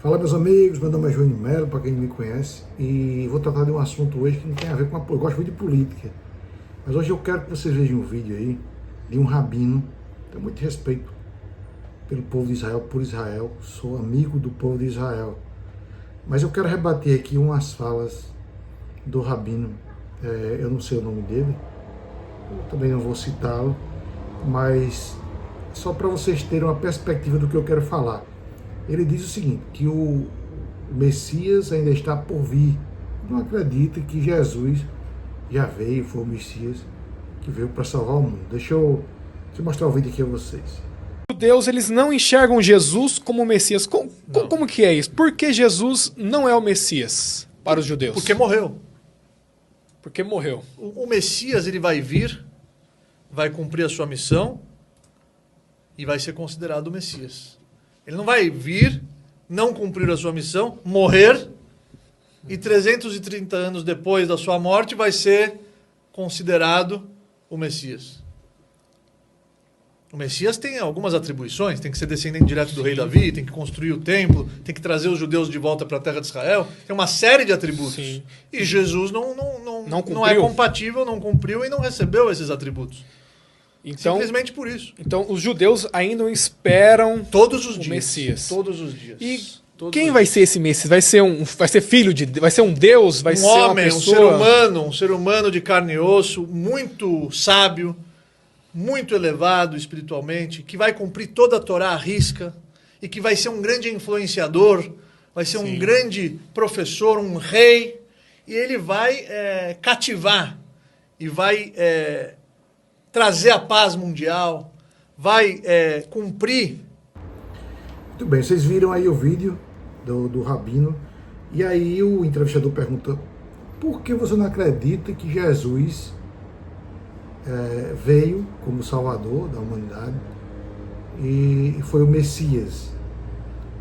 Fala, meus amigos, meu nome é João Melo, para quem não me conhece, e vou tratar de um assunto hoje que não tem a ver com eu gosto muito de política, mas hoje eu quero que vocês vejam um vídeo aí de um rabino. Tenho muito respeito pelo povo de Israel, por Israel, sou amigo do povo de Israel, mas eu quero rebater aqui umas falas do rabino. Eu não sei o nome dele, eu também não vou citá-lo, mas só para vocês terem uma perspectiva do que eu quero falar. Ele diz o seguinte, que o Messias ainda está por vir. Não acredita que Jesus já veio, foi o Messias que veio para salvar o mundo. Deixa eu mostrar o vídeo aqui a vocês. Os judeus, eles não enxergam Jesus como o Messias. Como que é isso? Por que Jesus não é o Messias para os judeus? Porque morreu. Porque morreu. O Messias, ele vai vir, vai cumprir a sua missão e vai ser considerado o Messias. Ele não vai vir, não cumprir a sua missão, morrer, e 330 anos depois da sua morte vai ser considerado o Messias. O Messias tem algumas atribuições, tem que ser descendente direto do rei Davi, tem que construir o templo, tem que trazer os judeus de volta para a terra de Israel, tem uma série de atributos. Sim. E Jesus não é compatível, não cumpriu e não recebeu esses atributos. Então, simplesmente por isso. Então os judeus ainda esperam todos os o dias, Messias. Todos os dias. E todos quem vai ser esse Messias? Vai ser filho de Deus? Vai ser um Deus? Vai um ser homem, uma pessoa? um ser humano de carne e osso, muito sábio, muito elevado espiritualmente, que vai cumprir toda a Torá à risca e que vai ser um grande influenciador, vai ser um grande professor, um rei, e ele vai cativar e vai trazer a paz mundial, vai cumprir. Muito bem, vocês viram aí o vídeo do rabino, e aí o entrevistador pergunta: por que você não acredita que Jesus veio como Salvador da humanidade e foi o Messias?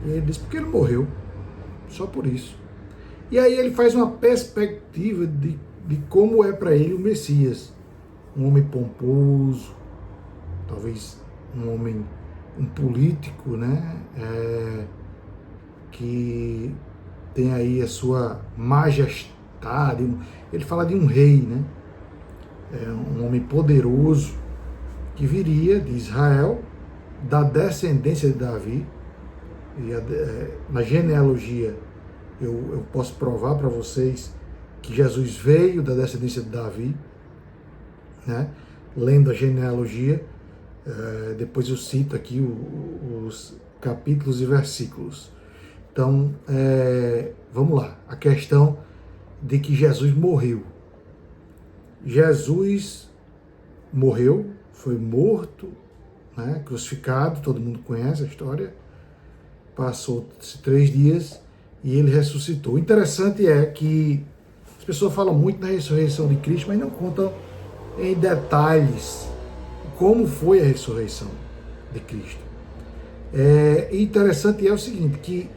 E ele diz: porque ele morreu, só por isso. E aí ele faz uma perspectiva de como é para ele o Messias. Um homem pomposo, talvez um político, né? Que tem aí a sua majestade. Ele fala de um rei, né? Um homem poderoso que viria de Israel, da descendência de Davi. E na genealogia eu posso provar para vocês que Jesus veio da descendência de Davi, né? Lendo a genealogia, depois eu cito aqui os capítulos e versículos. Então, vamos lá, a questão de que Jesus morreu. Jesus morreu, foi morto, né, crucificado, todo mundo conhece a história, passou-se 3 dias e ele ressuscitou. O interessante é que as pessoas falam muito na ressurreição de Cristo, mas não contam em detalhes como foi a ressurreição de Cristo. Interessante é o seguinte, que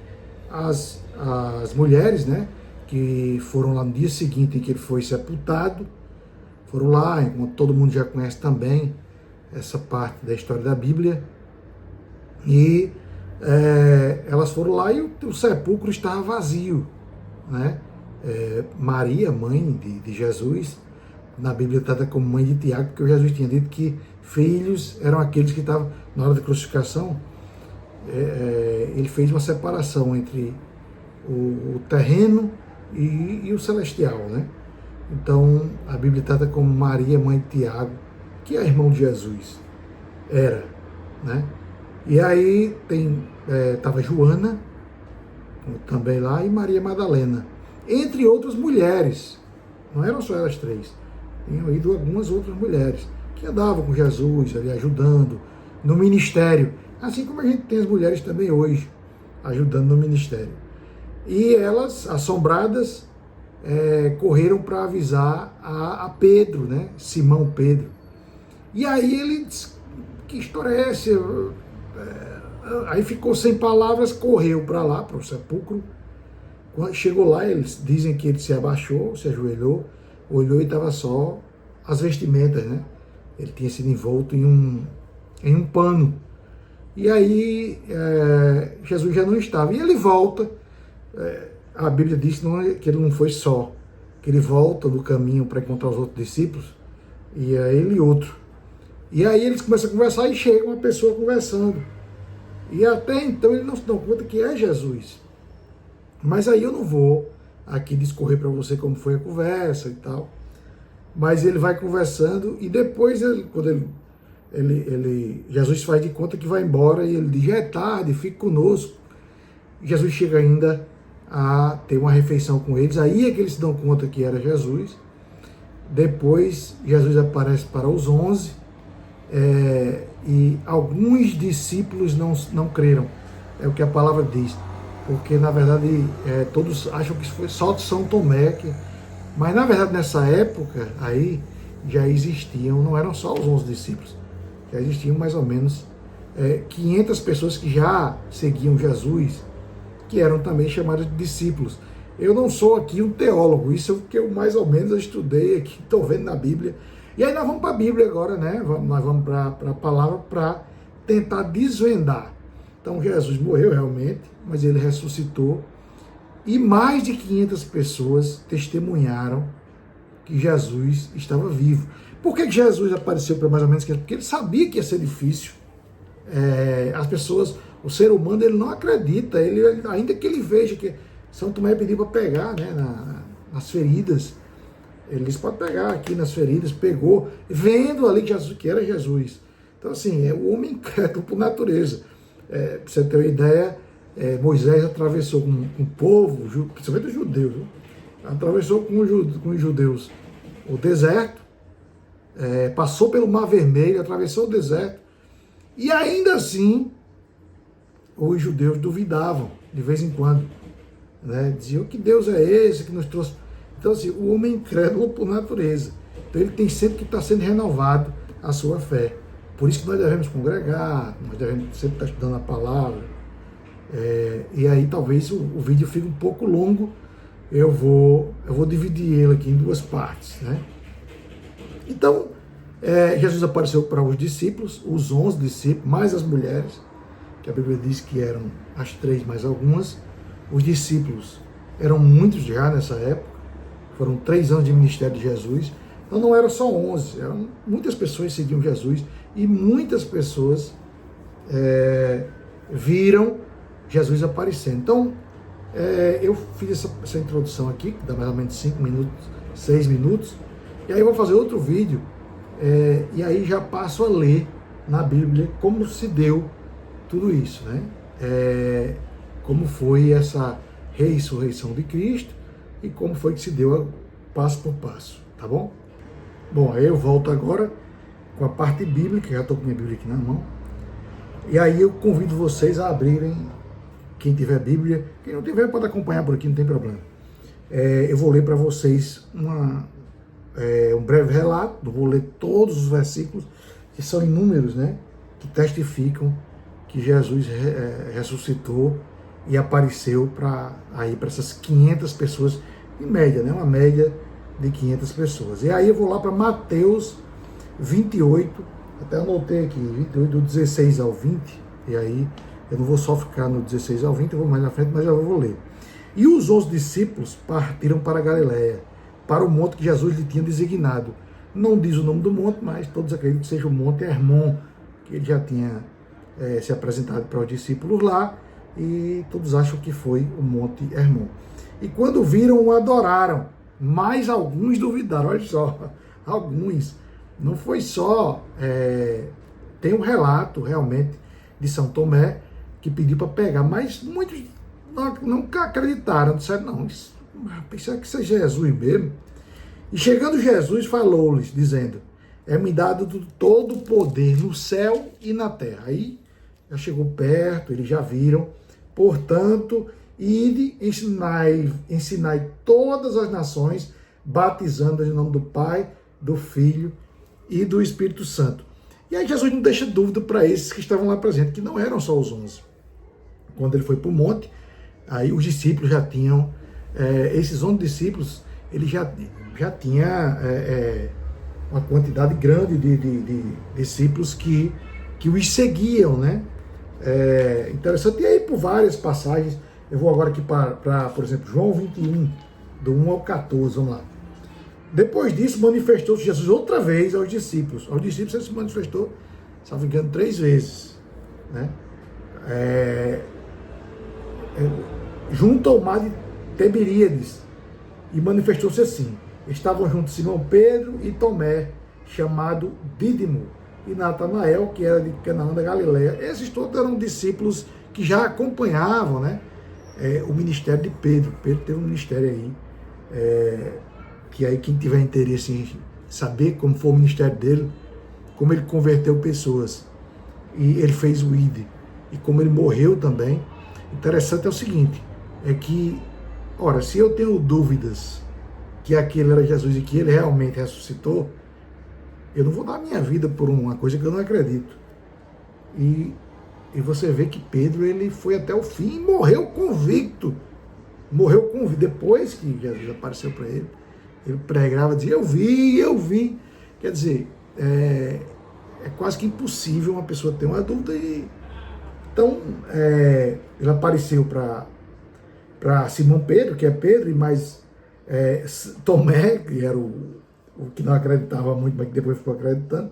as mulheres, né, que foram lá no dia seguinte em que ele foi sepultado, foram lá, enquanto todo mundo já conhece também essa parte da história da Bíblia, e elas foram lá e o sepulcro estava vazio, né? Maria, mãe de Jesus, na Bíblia trata como mãe de Tiago, porque Jesus tinha dito que filhos eram aqueles que estavam, na hora da crucificação, ele fez uma separação entre o terreno e o celestial, né? Então, a Bíblia trata como Maria, mãe de Tiago, que é irmão de Jesus, né? E aí estava Joana, também lá, e Maria Madalena, entre outras mulheres, não eram só elas 3, tinham ido algumas outras mulheres, que andavam com Jesus, ali ajudando no ministério, assim como a gente tem as mulheres também hoje, ajudando no ministério. E elas, assombradas, correram para avisar a Pedro, né? Simão Pedro. E aí ele disse: que história é essa? Aí ficou sem palavras, correu para lá, para o sepulcro. Quando chegou lá, eles dizem que ele se abaixou, se ajoelhou, olhou e estava só as vestimentas, né? Ele tinha sido envolto em um pano. E aí Jesus já não estava. E ele volta, a Bíblia diz que ele não foi só, que ele volta no caminho para encontrar os outros discípulos, e é ele e outro. E aí eles começam a conversar e chega uma pessoa conversando. E até então eles não se dão conta que é Jesus. Mas aí eu não vou aqui discorrer para você como foi a conversa e tal. Mas ele vai conversando e depois, quando Jesus faz de conta que vai embora e ele diz, já é tarde, fique conosco. Jesus chega ainda a ter uma refeição com eles. Aí é que eles se dão conta que era Jesus. Depois Jesus aparece para os 11 e alguns discípulos não creram. É o que a palavra diz. Porque na verdade todos acham que isso foi só de São Tomé. Mas na verdade nessa época aí já existiam, não eram só os 11 discípulos. Já existiam mais ou menos 500 pessoas que já seguiam Jesus, que eram também chamadas de discípulos. Eu não sou aqui um teólogo, isso é o que eu mais ou menos estudei aqui, estou vendo na Bíblia. E aí nós vamos para a Bíblia agora, né? Nós vamos para a palavra para tentar desvendar. Então Jesus morreu realmente, mas ele ressuscitou. E mais de 500 pessoas testemunharam que Jesus estava vivo. Por que Jesus apareceu para mais ou menos 500? Porque ele sabia que ia ser difícil. As pessoas, o ser humano, ele não acredita. Ainda que ele veja que São Tomé pediu para pegar, né, nas feridas. Ele disse, pode pegar aqui nas feridas. Pegou, vendo ali que era Jesus. Então assim, é o homem incrédulo por natureza. Para você ter uma ideia, Moisés atravessou com o povo, principalmente os judeus, atravessou com os judeus o deserto, passou pelo Mar Vermelho, atravessou o deserto, e ainda assim os judeus duvidavam de vez em quando, né? Diziam que Deus é esse que nos trouxe. Então assim, o homem incrédulo por natureza, então ele tem sempre que estar sendo renovado a sua fé. Por isso que nós devemos congregar, nós devemos sempre estar estudando a palavra. E aí talvez o vídeo fique um pouco longo, eu vou dividir ele aqui em duas partes, né? Então, Jesus apareceu para os discípulos, os 11 discípulos, mais as mulheres, que a Bíblia diz que eram as 3 mais algumas. Os discípulos eram muitos já nessa época, foram 3 anos de ministério de Jesus, então não eram só 11, muitas pessoas seguiam Jesus, e muitas pessoas viram Jesus aparecendo. Então, eu fiz essa introdução aqui, que dá mais ou menos 5 minutos, 6 minutos, e aí eu vou fazer outro vídeo, e aí já passo a ler na Bíblia como se deu tudo isso, né? Como foi essa ressurreição de Cristo e como foi que se deu passo por passo, tá bom? Bom, aí eu volto agora com a parte bíblica, já estou com minha Bíblia aqui na mão, e aí eu convido vocês a abrirem, quem tiver Bíblia, quem não tiver pode acompanhar por aqui, não tem problema. Eu vou ler para vocês um breve relato, não vou ler todos os versículos, que são inúmeros, né, que testificam que Jesus ressuscitou e apareceu para essas 500 pessoas, em média, né, uma média de 500 pessoas. E aí eu vou lá para Mateus 28, até anotei aqui, 28, do 16 ao 20, e aí eu não vou só ficar no 16 ao 20, eu vou mais na frente, mas já vou ler. E os 11 discípulos partiram para a Galiléia, para o monte que Jesus lhe tinha designado. Não diz o nome do monte, mas todos acreditam que seja o Monte Hermon, que ele já tinha se apresentado para os discípulos lá, e todos acham que foi o Monte Hermon. E quando viram, o adoraram, mas alguns duvidaram. Olha só, alguns. Não foi só... tem um relato, realmente, de São Tomé, que pediu para pegar, mas muitos não acreditaram, disseram, não, será que isso é Jesus mesmo? E chegando Jesus, falou-lhes, dizendo, é-me dado todo o poder no céu e na terra. Aí já chegou perto, eles já viram, portanto, ide, ensinai todas as nações, batizando-as em nome do Pai, do Filho e do Espírito Santo. E aí Jesus não deixa dúvida para esses que estavam lá presentes, que não eram só os 11. Quando ele foi para o monte, aí os discípulos já tinham, esses 11 discípulos, ele já tinha uma quantidade grande de discípulos que os seguiam, né? interessante. E aí, por várias passagens, eu vou agora aqui para, por exemplo, João 21, do 1 ao 14, vamos lá. Depois disso, manifestou-se Jesus outra vez aos discípulos. Aos discípulos ele se manifestou, se não me engano, 3 vezes. Né? Junto ao mar de Tiberíades. E manifestou-se assim. Estavam juntos Simão Pedro e Tomé, chamado Dídimo, e Natanael, que era de Canaã da Galileia. Esses todos eram discípulos que já acompanhavam, né, o ministério de Pedro. Pedro teve um ministério aí, que aí quem tiver interesse em saber como foi o ministério dele, como ele converteu pessoas, e ele fez o ID, e como ele morreu também. Interessante é o seguinte, é que, ora, se eu tenho dúvidas que aquele era Jesus e que ele realmente ressuscitou, eu não vou dar minha vida por uma coisa que eu não acredito. E você vê que Pedro, ele foi até o fim e morreu convicto. Morreu convicto. Depois que Jesus apareceu para ele pregava, dizia, eu vi. Quer dizer, é quase que impossível uma pessoa ter uma dúvida. Então, ele apareceu para Simão Pedro, que é Pedro, e mais Tomé, que era o que não acreditava muito, mas que depois ficou acreditando.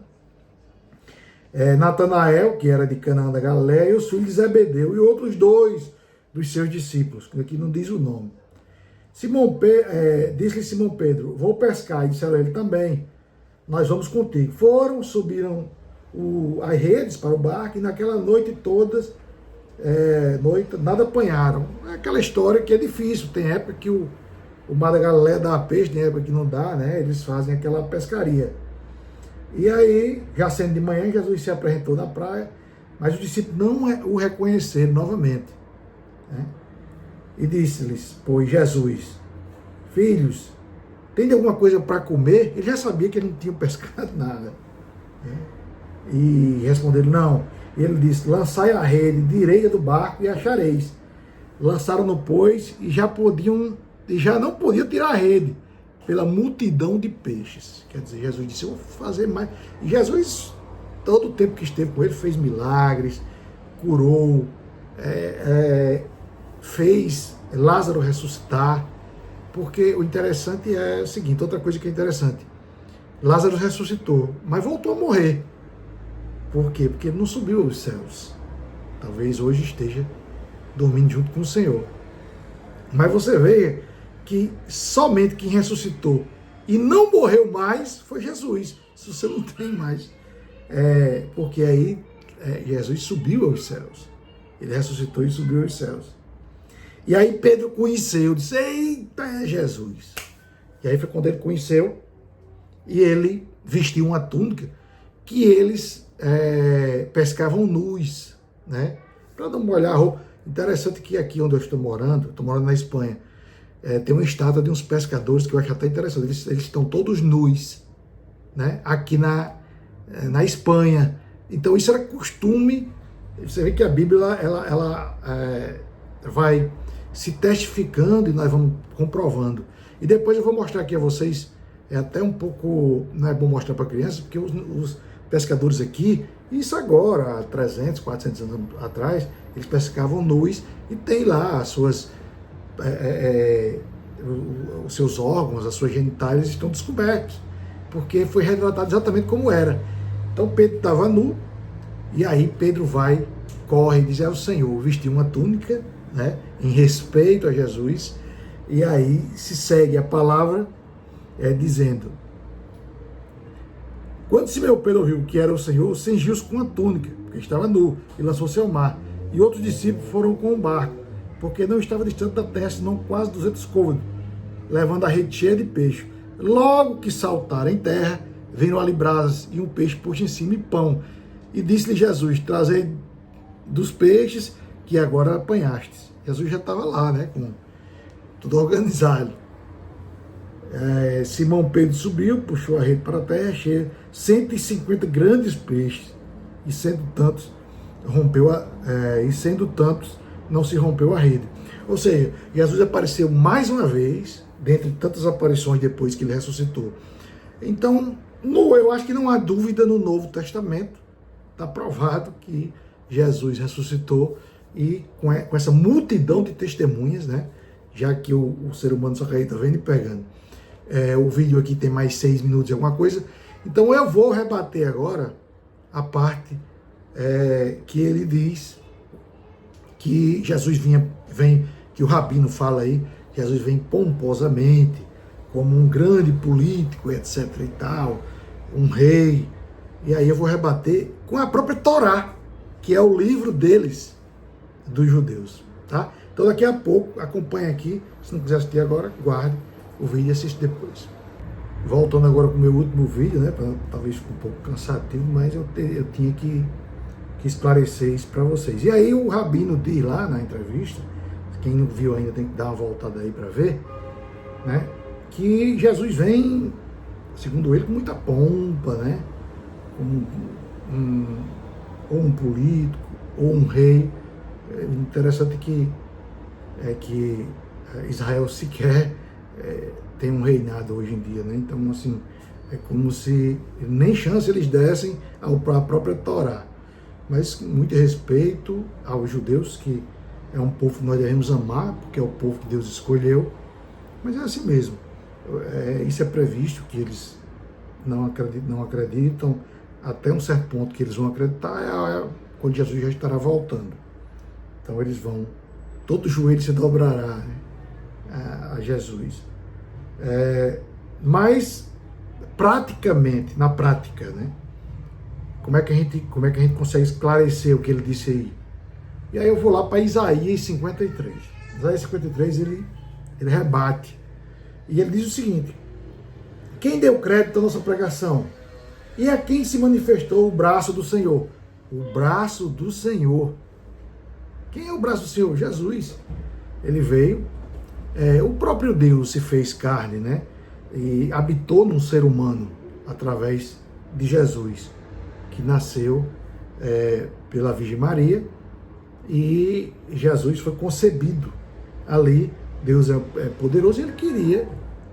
Natanael, que era de Canaã da Galileia, e os filhos de Zebedeu, e outros 2 dos seus discípulos, que aqui não diz o nome. Disse-lhe Simão Pedro, vou pescar, e disseram ele também, nós vamos contigo. Subiram as redes para o barco, e naquela noite todas, nada apanharam. É aquela história que é difícil, tem época que o mar da Galileia dá peixe, tem época que não dá, né? Eles fazem aquela pescaria. E aí, já sendo de manhã, Jesus se apresentou na praia, mas os discípulos não o reconheceram novamente. Né? E disse-lhes, pois Jesus, filhos, tem alguma coisa para comer? Ele já sabia que eles não tinham pescado nada. Né? E responderam, não. Ele disse, lançai a rede direita do barco e achareis. Lançaram-no, pois, e já não podiam tirar a rede, pela multidão de peixes. Quer dizer, Jesus disse, eu vou fazer mais. E Jesus, todo o tempo que esteve com ele, fez milagres, curou, fez Lázaro ressuscitar, porque o interessante é o seguinte, outra coisa que é interessante, Lázaro ressuscitou, mas voltou a morrer. Por quê? Porque ele não subiu aos céus. Talvez hoje esteja dormindo junto com o Senhor. Mas você vê que somente quem ressuscitou e não morreu mais foi Jesus. Se você não tem mais. Porque aí Jesus subiu aos céus. Ele ressuscitou e subiu aos céus. E aí Pedro conheceu, disse, eita, é Jesus. E aí foi quando ele conheceu e ele vestiu uma túnica que eles pescavam nus, né? Para não molhar a roupa. Interessante que aqui onde eu estou morando na Espanha, tem uma estátua de uns pescadores que eu acho até interessante. Eles estão todos nus, né? Aqui na Espanha. Então isso era costume. Você vê que a Bíblia ela vai se testificando e nós vamos comprovando. E depois eu vou mostrar aqui a vocês, até um pouco, não é bom mostrar para crianças, porque os pescadores aqui, isso agora, há 300, 400 anos atrás, eles pescavam nus e tem lá as suas, os seus órgãos, as suas genitálias estão descobertos, porque foi retratado exatamente como era. Então Pedro estava nu, e aí Pedro corre e diz, o Senhor, vestiu uma túnica, né, em respeito a Jesus, e aí se segue a palavra dizendo, quando Simão Pedro ouviu que era o Senhor, cingiu-se com a túnica, porque estava nu, e lançou-se ao mar. E outros discípulos foram com o barco, porque não estava distante da terra, senão quase 200 côvados, levando a rede cheia de peixe. Logo que saltaram em terra, viram ali brasas e um peixe posto em cima e pão. E disse-lhe Jesus, trazei dos peixes que agora apanhastes. Jesus já estava lá, né, com tudo organizado. Simão Pedro subiu, puxou a rede para a terra, cheia 150 grandes peixes, e sendo tantos não se rompeu a rede. Ou seja, Jesus apareceu mais uma vez, dentre tantas aparições depois que ele ressuscitou. Então, eu acho que não há dúvida no Novo Testamento, está provado que Jesus ressuscitou, e com essa multidão de testemunhas, né? Já que o ser humano só está vendo e pegando. O vídeo aqui tem mais 6 minutos e alguma coisa. Então eu vou rebater agora a parte que ele diz que Jesus vem, que o Rabino fala aí, Jesus vem pomposamente, como um grande político, etc e tal, um rei. E aí eu vou rebater com a própria Torá, que é o livro deles, dos judeus, tá? Então daqui a pouco, acompanha aqui, se não quiser assistir agora, guarde o vídeo e assiste depois. Voltando agora para o meu último vídeo, né, talvez fique um pouco cansativo, mas eu tinha que esclarecer isso para vocês. E aí o Rabino diz lá na entrevista, quem não viu ainda tem que dar uma voltada aí para ver, né, que Jesus vem, segundo ele, com muita pompa, né, como ou um político, ou um rei. É interessante que Israel sequer tem um reinado hoje em dia, né? Então, assim, é como se nem chance eles dessem à própria Torá. Mas com muito respeito aos judeus, que é um povo que nós devemos amar, porque é o povo que Deus escolheu, mas é assim mesmo. Isso é previsto, que eles não acreditam, até um certo ponto que eles vão acreditar, quando Jesus já estará voltando. Então eles vão, todo joelho se dobrará, né, a Jesus. Mas praticamente, na prática, né, como é que a gente consegue esclarecer o que ele disse aí? E aí eu vou lá para Isaías 53. Isaías 53 ele rebate. E ele diz o seguinte: quem deu crédito à nossa pregação? E a quem se manifestou o braço do Senhor? O braço do Senhor. Quem é o braço do Senhor? Jesus. Ele veio, o próprio Deus se fez carne, né? E habitou num ser humano através de Jesus, que nasceu pela Virgem Maria, e Jesus foi concebido ali. Deus é poderoso e ele queria,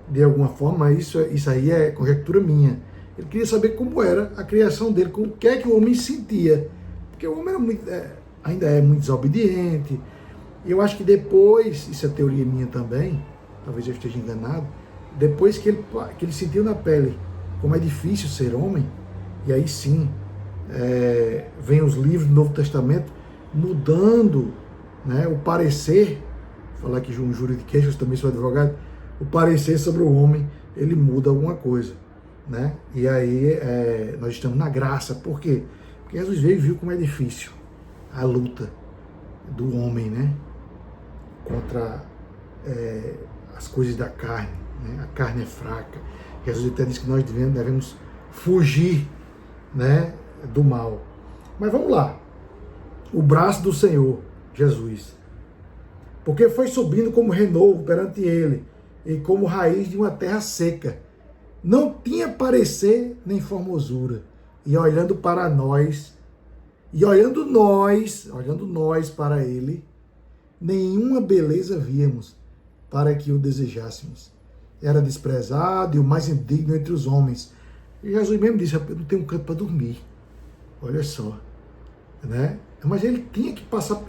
de alguma forma, isso aí é conjectura minha, ele queria saber como era a criação dele, com o que é que o homem sentia, porque o homem ainda é muito desobediente. Eu acho que depois, isso é teoria minha também, talvez eu esteja enganado, depois que ele sentiu na pele como é difícil ser homem, e aí sim, vem os livros do Novo Testamento mudando, né, o parecer, vou falar aqui de um juridiquês, eu também sou advogado, o parecer sobre o homem, ele muda alguma coisa, né? E aí nós estamos na graça. Por quê? Porque Jesus veio e viu como é difícil a luta do homem, né, contra as coisas da carne, né? A carne é fraca. Jesus até disse que nós devemos fugir, né, do mal. Mas vamos lá. O braço do Senhor, Jesus. Porque foi subindo como renovo perante ele, e como raiz de uma terra seca. Não tinha parecer nem formosura. E olhando para nós, e olhando nós para ele, nenhuma beleza víamos para que o desejássemos. Era desprezado e o mais indigno entre os homens. E Jesus mesmo disse: eu não tenho um canto para dormir. Olha só, né? Mas ele tinha que passar,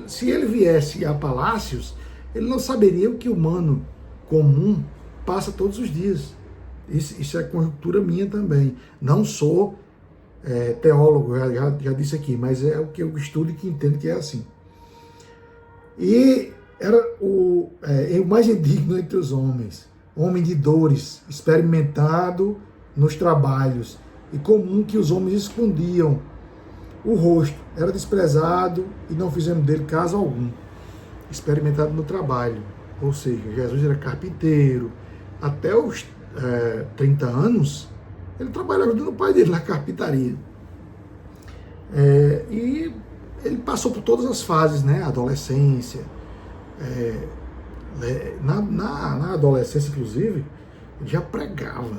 se ele viesse a palácios, ele não saberia o que o humano comum passa todos os dias. Isso é conjectura minha também. Não sou teólogo, já disse aqui, mas é o que eu estudo e que entendo que é assim. E era o mais indigno entre os homens, homem de dores, experimentado nos trabalhos, e comum que os homens escondiam o rosto, era desprezado e não fizemos dele caso algum. Experimentado no trabalho, ou seja, Jesus era carpinteiro. Até os 30 anos, ele trabalhava ajudando o pai dele na carpintaria. E ele passou por todas as fases, né? Adolescência. Na adolescência, inclusive, ele já pregava.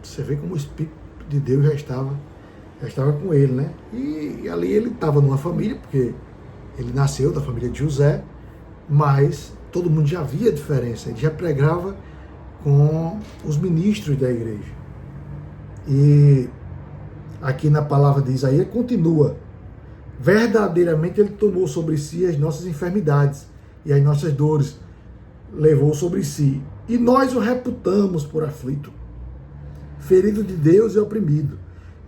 Você vê como o Espírito de Deus já estava com ele, né? E ali ele estava numa família, porque ele nasceu da família de José, mas todo mundo já via a diferença. Ele já pregava com os ministros da igreja. E aqui na palavra de Isaías continua: verdadeiramente ele tomou sobre si as nossas enfermidades e as nossas dores, levou sobre si. E nós o reputamos por aflito, ferido de Deus e oprimido.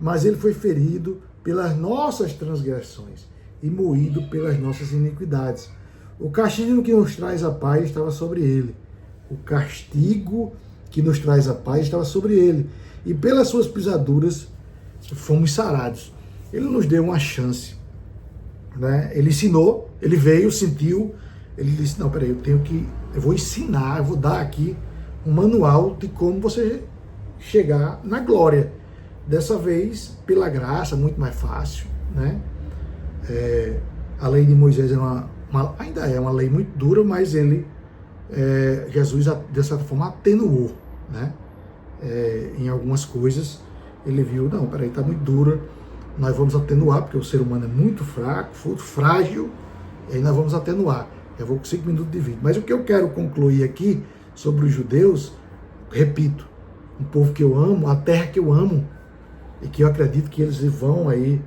Mas ele foi ferido pelas nossas transgressões e moído pelas nossas iniquidades. O castigo que nos traz a paz estava sobre ele. O castigo que nos traz a paz estava sobre ele. E pelas suas pisaduras fomos sarados. Ele nos deu uma chance, né? Ele ensinou, ele veio, sentiu, ele disse, não, peraí, eu vou ensinar, eu vou dar aqui um manual de como você chegar na glória. Dessa vez, pela graça, muito mais fácil, né? A lei de Moisés ainda é uma lei muito dura, mas Jesus, de certa forma, atenuou, né? Em algumas coisas, ele viu, não, peraí, está muito dura, nós vamos atenuar, porque o ser humano é muito fraco, frágil, e aí nós vamos atenuar. Eu vou com 5 minutos de vídeo. Mas o que eu quero concluir aqui sobre os judeus, repito, um povo que eu amo, a terra que eu amo, e que eu acredito que eles vão aí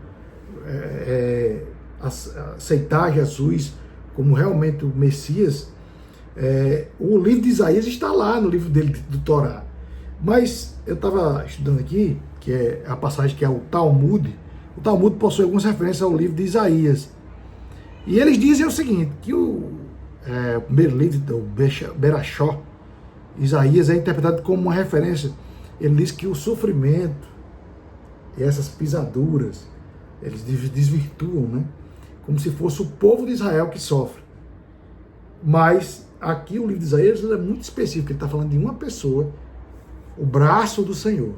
aceitar Jesus como realmente o Messias. O livro de Isaías está lá no livro dele do Torá. Mas eu estava estudando aqui, que é a passagem que é o Talmud. O Talmud possui algumas referências ao livro de Isaías. E eles dizem o seguinte, que o primeiro livro do Berachó, Isaías, é interpretado como uma referência. Ele diz que o sofrimento e essas pisaduras, eles desvirtuam, né? Como se fosse o povo de Israel que sofre. Mas aqui o livro de Isaías é muito específico, ele está falando de uma pessoa, o braço do Senhor.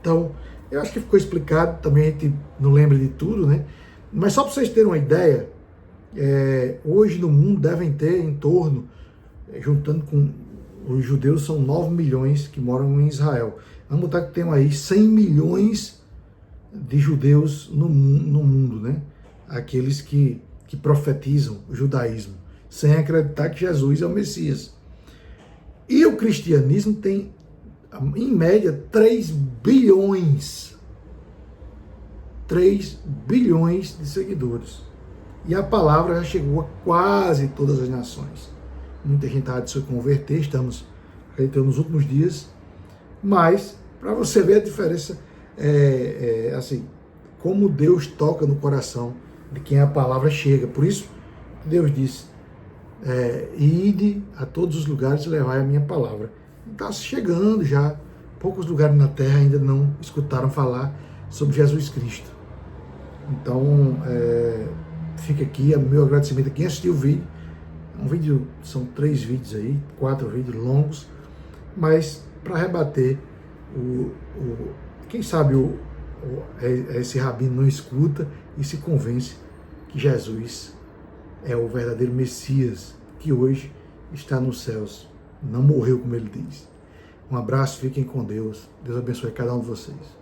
Então, eu acho que ficou explicado, também a gente não lembra de tudo, né? Mas só para vocês terem uma ideia, hoje no mundo devem ter em torno, juntando com os judeus, são 9 milhões que moram em Israel. Vamos botar que tem aí 100 milhões de judeus no mundo, né? Aqueles que profetizam o judaísmo, sem acreditar que Jesus é o Messias. E o cristianismo tem, em média, 3 bilhões de seguidores. E a palavra já chegou a quase todas as nações. Muita gente está de se converter, estamos acreditando nos últimos dias, mas para você ver a diferença, assim, como Deus toca no coração de quem a palavra chega. Por isso, Deus disse, ide a todos os lugares e levai a minha palavra. Está chegando já, poucos lugares na terra ainda não escutaram falar sobre Jesus Cristo. Então, fica aqui o meu agradecimento a quem assistiu o vídeo. São 3 vídeos aí, 4 vídeos longos, mas para rebater, quem sabe esse rabino não escuta e se convence que Jesus é o verdadeiro Messias, que hoje está nos céus, não morreu como ele diz. Um abraço, fiquem com Deus, Deus abençoe cada um de vocês.